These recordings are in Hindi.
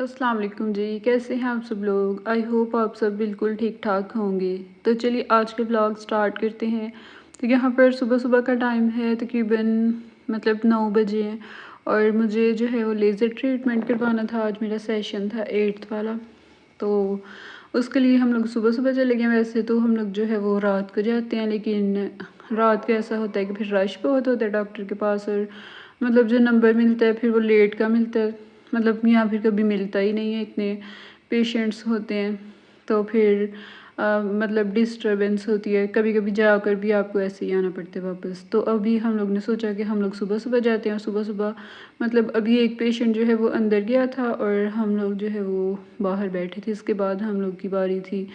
अस्सलाम वालेकुम जी, कैसे हैं आप सब लोग। आई होप आप सब बिल्कुल ठीक ठाक होंगे। तो चलिए आज के ब्लॉग स्टार्ट करते हैं। तो यहाँ पर सुबह सुबह का टाइम है, तकरीबन 9 बजे हैं और मुझे जो है वो लेज़र ट्रीटमेंट करवाना था। आज मेरा सेशन था 8th वाला, तो उसके लिए हम लोग सुबह सुबह चले गए। वैसे तो हम लोग जो है वो रात को जाते हैं, लेकिन रात को ऐसा होता है कि फिर रश बहुत होता है डॉक्टर के पास, और जो नंबर मिलता है फिर वो लेट का मिलता है, यहाँ फिर कभी मिलता ही नहीं है, इतने पेशेंट्स होते हैं। तो फिर डिस्टरबेंस होती है, कभी कभी जाकर भी आपको ऐसे ही आना पड़ता है वापस। तो अभी हम लोग ने सोचा कि हम लोग सुबह सुबह जाते हैं, और सुबह सुबह अभी एक पेशेंट जो है वो अंदर गया था और हम लोग जो है वो बाहर बैठे थे। इसके बाद हम लोग की बारी थी,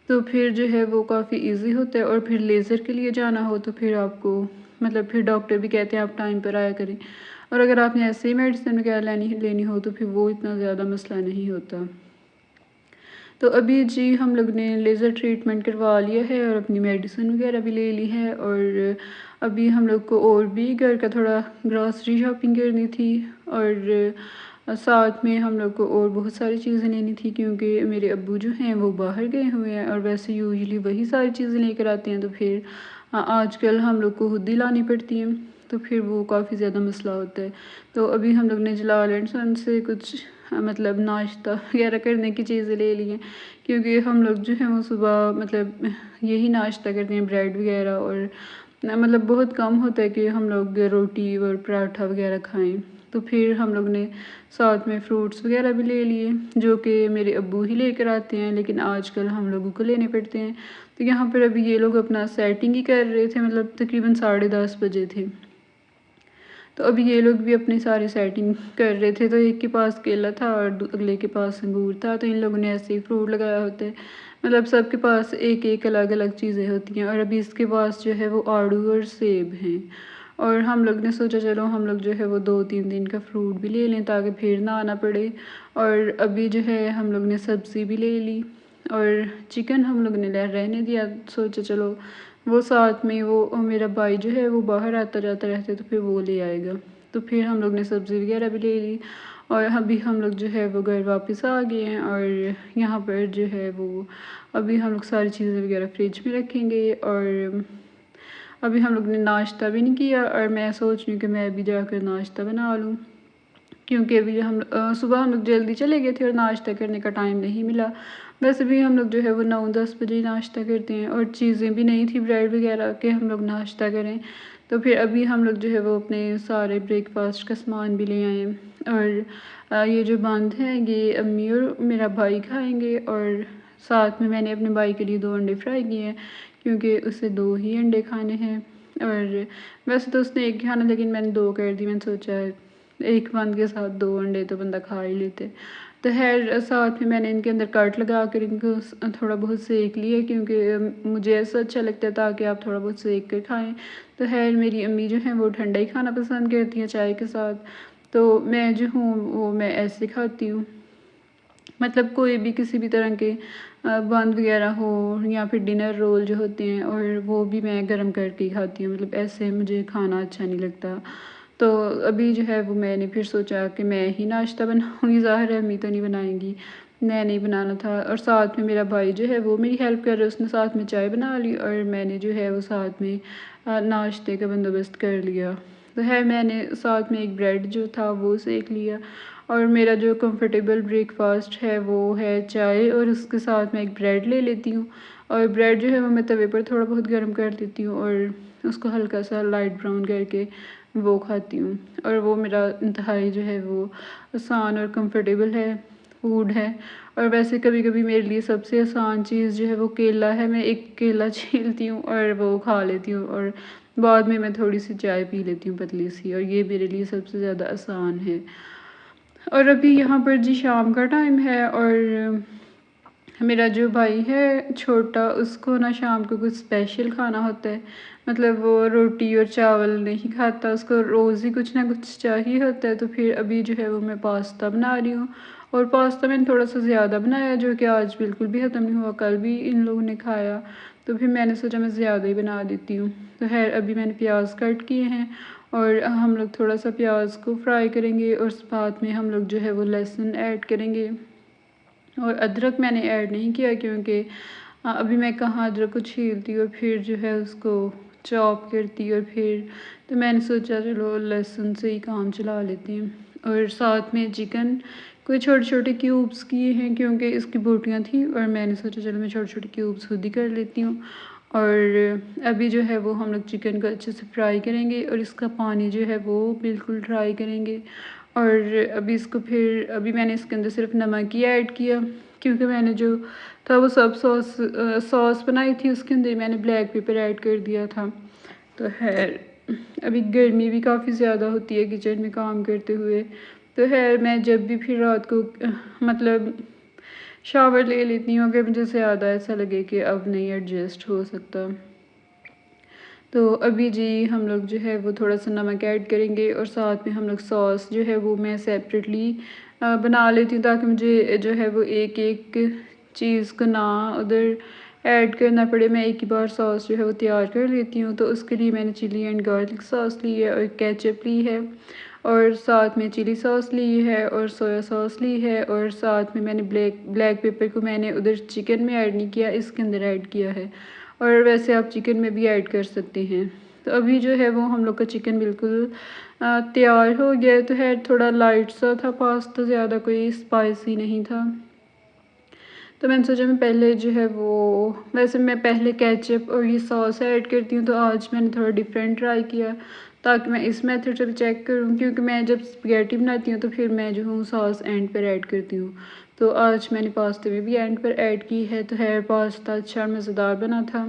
तो फिर जो है वो काफ़ी इजी होता है। और फिर लेज़र के लिए जाना हो तो फिर आपको फिर डॉक्टर भी कहते हैं आप टाइम पर आया करें, और अगर आपने ऐसे ही मेडिसिन वगैरह लेनी हो तो फिर वो इतना ज़्यादा मसला नहीं होता। तो अभी जी हम लोग ने लेज़र ट्रीटमेंट करवा लिया है और अपनी मेडिसिन वगैरह भी ले ली है, और अभी हम लोग को और भी घर का थोड़ा ग्रॉसरी शॉपिंग करनी थी, और साथ में हम लोग को और बहुत सारी चीज़ें लेनी थी, क्योंकि मेरे अब्बू जो हैं वो बाहर गए हुए हैं और वैसे यूजुअली वही सारी चीज़ें लेकर आते हैं। तो फिर आजकल हम लोग को खुद ही लानी पड़ती हैं, तो फिर वो काफ़ी ज़्यादा मसला होता है। तो अभी हम लोग ने जलाल एंड सन से कुछ नाश्ता वगैरह करने की चीज़ें ले ली हैं, क्योंकि हम लोग जो हैं वो सुबह यही नाश्ता करते हैं, ब्रेड वगैरह। और बहुत कम होता है कि हम लोग रोटी और पराठा वगैरह खाएं। तो फिर हम लोग ने साथ में फ्रूट्स वगैरह भी ले लिए, जो कि मेरे अब्बू ही लेकर आते हैं, लेकिन आजकल हम लोगों को लेने पड़ते हैं। तो यहाँ पर अभी ये लोग अपना सेटिंग ही कर रहे थे, तकरीबन 10:30 बजे थे। तो अभी ये लोग भी अपनी सारी सेटिंग कर रहे थे। तो एक के पास केला था और अगले के पास अंगूर था, तो इन लोगों ने ऐसे ही फ्रूट लगाया होता है। सबके पास एक एक अलग अलग चीज़ें होती हैं, और अभी इसके पास जो है वो आड़ू और सेब हैं। और हम लोग ने सोचा चलो हम लोग जो है वो 2-3 दिन का फ्रूट भी ले लें, ताकि फिर ना आना पड़े। और अभी जो है हम लोग ने सब्ज़ी भी ले ली, और चिकन हम लोग ने रहने दिया। सोचा चलो वो साथ में वो मेरा भाई जो है वो बाहर आता जाता रहता है, तो फिर वो ले आएगा। तो फिर हम लोग ने सब्ज़ी वगैरह भी ले ली, और अभी हम लोग जो है वो घर वापस आ गए हैं। और यहाँ पर जो है वो अभी हम लोग सारी चीज़ें वगैरह फ्रिज में रखेंगे। और अभी हम लोग ने नाश्ता भी नहीं किया, और मैं सोच रही हूँ कि मैं अभी जाकर नाश्ता बना लूँ, क्योंकि अभी सुबह हम लोग जल्दी चले गए थे और नाश्ता करने का टाइम नहीं मिला। वैसे भी हम लोग जो है वो 9-10 बजे नाश्ता करते हैं, और चीज़ें भी नहीं थी ब्रेड वगैरह के हम लोग नाश्ता करें। तो फिर अभी हम लोग जो है वो अपने सारे ब्रेकफास्ट का सामान भी ले आए हैं। और ये जो बंद है ये अम्मी और मेरा भाई खाएंगे, और साथ में मैंने अपने भाई के लिए 2 अंडे फ्राई किए हैं, क्योंकि उसे 2 ही अंडे खाने हैं। और वैसे तो उसने एक खाना, लेकिन मैंने 2 कर दी। मैंने सोचा एक बंद के साथ 2 अंडे तो बंदा खा ही लेते। तो खैर साथ में मैंने इनके अंदर कट लगा कर इनको थोड़ा बहुत सेक लिया, क्योंकि मुझे ऐसा अच्छा लगता है ताकि आप थोड़ा बहुत सेक कर खाएं। तो खैर मेरी अम्मी जो हैं वो ठंडा ही खाना पसंद करती हैं चाय के साथ, तो मैं जो हूँ वो मैं ऐसे खाती हूँ। कोई भी किसी भी तरह के बंद वगैरह हो, या फिर डिनर रोल जो होते हैं, और वो भी मैं गर्म करके ही खाती हूँ। ऐसे मुझे खाना अच्छा नहीं लगता। तो अभी जो है वो मैंने फिर सोचा कि मैं ही नाश्ता बनाऊँगी, ज़ाहिर है अम्मी तो नहीं बनाएंगी, मैंने ही बनाना था। और साथ में मेरा भाई जो है वो मेरी हेल्प कर रहा है, उसने साथ में चाय बना ली, और मैंने जो है वो साथ में नाश्ते का बंदोबस्त कर लिया। तो है मैंने साथ में एक ब्रेड जो था वो सेक लिया, और मेरा जो कंफर्टेबल ब्रेकफास्ट है वो है चाय, और उसके साथ मैं एक ब्रेड ले लेती हूँ। और ब्रेड जो है वो मैं तवे पर थोड़ा बहुत गर्म कर देती हूँ, और उसको हल्का सा लाइट ब्राउन करके वो खाती हूँ। और वो मेरा इंतहाई जो है वो आसान और कंफर्टेबल है फूड है। और वैसे कभी कभी मेरे लिए सबसे आसान चीज़ जो है वो केला है। मैं एक केला छीलती हूँ और वो खा लेती हूँ, और बाद में मैं थोड़ी सी चाय पी लेती हूँ पतली सी, और ये मेरे लिए सबसे ज़्यादा आसान है। और अभी यहाँ पर जी शाम का टाइम है, और मेरा जो भाई है छोटा, उसको ना शाम को कुछ स्पेशल खाना होता है। वो रोटी और चावल नहीं खाता, उसको रोज़ ही कुछ ना कुछ चाहिए होता है। तो फिर अभी जो है वो मैं पास्ता बना रही हूँ, और पास्ता मैंने थोड़ा सा ज़्यादा बनाया, जो कि आज बिल्कुल भी ख़त्म नहीं हुआ, कल भी इन लोगों ने खाया। तो फिर मैंने सोचा मैं ज़्यादा ही बना देती हूँ। तो खैर अभी मैंने प्याज कट किए हैं, और हम लोग थोड़ा सा प्याज को फ्राई करेंगे और साथ में हम लोग जो है वो लहसुन ऐड करेंगे। और अदरक मैंने ऐड नहीं किया क्योंकि अभी मैं कहाँ अदरक को छीलती और फिर जो है उसको चॉप करती और फिर तो मैंने सोचा चलो लहसुन से ही काम चला लेते हैं। और साथ में चिकन कोई छोटे छोटे क्यूब्स किए हैं क्योंकि इसकी बोटियाँ थी और मैंने सोचा चलो मैं छोटे छोटे क्यूब्स खुद ही कर लेती हूँ। और अभी जो है वो हम लोग चिकन को अच्छे से फ्राई करेंगे और इसका पानी जो है वो बिल्कुल ड्राई करेंगे। और अभी इसको फिर अभी मैंने इसके अंदर सिर्फ नमक ही ऐड किया क्योंकि मैंने जो था वो सब सॉस बनाई थी उसके अंदर मैंने ब्लैक पेपर ऐड कर दिया था। तो खैर अभी गर्मी भी काफ़ी ज़्यादा होती है किचन में काम करते हुए। तो खैर मैं जब भी फिर रात को मतलब शावर ले लेती हूँ अगर मुझे ज़्यादा ऐसा लगे कि अब नहीं एडजस्ट हो सकता। तो अभी जी हम लोग जो है वो थोड़ा सा नमक ऐड करेंगे और साथ में हम लोग सॉस जो है वो मैं सेपरेटली बना लेती हूँ ताकि मुझे जो है वो एक एक चीज़ को ना उधर ऐड करना पड़े। मैं एक ही बार सॉस जो है वो तैयार कर लेती हूँ। तो उसके लिए मैंने चिली एंड गार्लिक सॉस ली है और केचप ली है और साथ में चिली सॉस ली है और सोया सॉस ली है और साथ में मैंने ब्लैक पेपर को मैंने उधर चिकन में ऐड नहीं किया, इसके अंदर ऐड किया है। और वैसे आप चिकन में भी ऐड कर सकते हैं। तो अभी जो है वो हम लोग का चिकन बिल्कुल तैयार हो गया है। तो है थोड़ा लाइट सा था पास्ता, ज़्यादा कोई स्पाइसी नहीं था। तो मैंने सोचा मैं पहले जो है वो वैसे मैं पहले केचप और ये सॉस ऐड करती हूँ तो आज मैंने थोड़ा डिफरेंट ट्राई किया ताकि मैं इस मेथड से भी चेक करूँ क्योंकि मैं जब स्पगेटी बनाती हूँ तो फिर मैं जो हूँ सॉस एंड पर ऐड करती हूँ। तो आज मैंने पास्ते में भी एंड पर ऐड की है। तो है पास्ता अच्छा मज़ेदार बना था।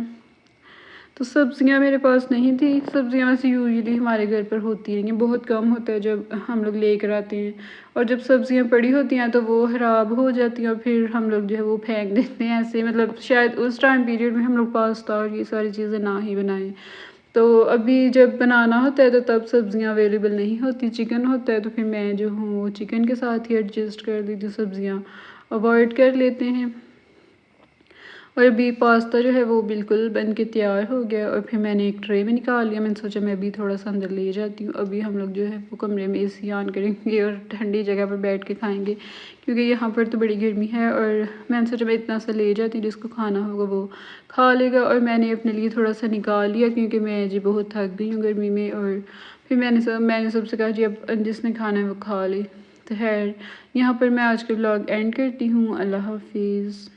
तो सब्ज़ियाँ मेरे पास नहीं थी, सब्ज़ियाँ वैसे यूजुअली हमारे घर पर होती नहीं हैं, बहुत कम होता है जब हम लोग लेकर आते हैं। और जब सब्ज़ियाँ पड़ी होती हैं तो वो ख़राब हो जाती हैं और फिर हम लोग जो है वो फेंक देते हैं ऐसे, मतलब शायद उस टाइम पीरियड में हम लोग पास्ता और ये सारी चीज़ें ना ही बनाएं। तो अभी जब बनाना होता है तो तब सब्ज़ियाँ अवेलेबल नहीं होती, चिकन होता है तो फिर मैं जो हूँ वो चिकन के साथ ही एडजस्ट कर देती हूँ, सब्ज़ियाँ अवॉइड कर लेते हैं। और अभी पास्ता जो है वो बिल्कुल बन के तैयार हो गया और फिर मैंने एक ट्रे में निकाल लिया। मैंने सोचा मैं अभी थोड़ा सा अंदर ले जाती हूँ। अभी हम लोग जो है वो कमरे में एसी ऑन करेंगे और ठंडी जगह पर बैठ के खाएंगे क्योंकि यहाँ पर तो बड़ी गर्मी है। और मैंने सोचा मैं इतना सा ले जाती हूँ, जिसको खाना होगा वो खा लेगा। और मैंने अपने लिए थोड़ा सा निकाल लिया क्योंकि मैं जी बहुत थक गई हूँ गर्मी में। और फिर मैंने सबसे कहा जी अब जिसने खाना है वो खा ले। तो खैर यहाँ पर मैं आज का ब्लॉग एंड करती हूँ। अल्लाह हाफिज़।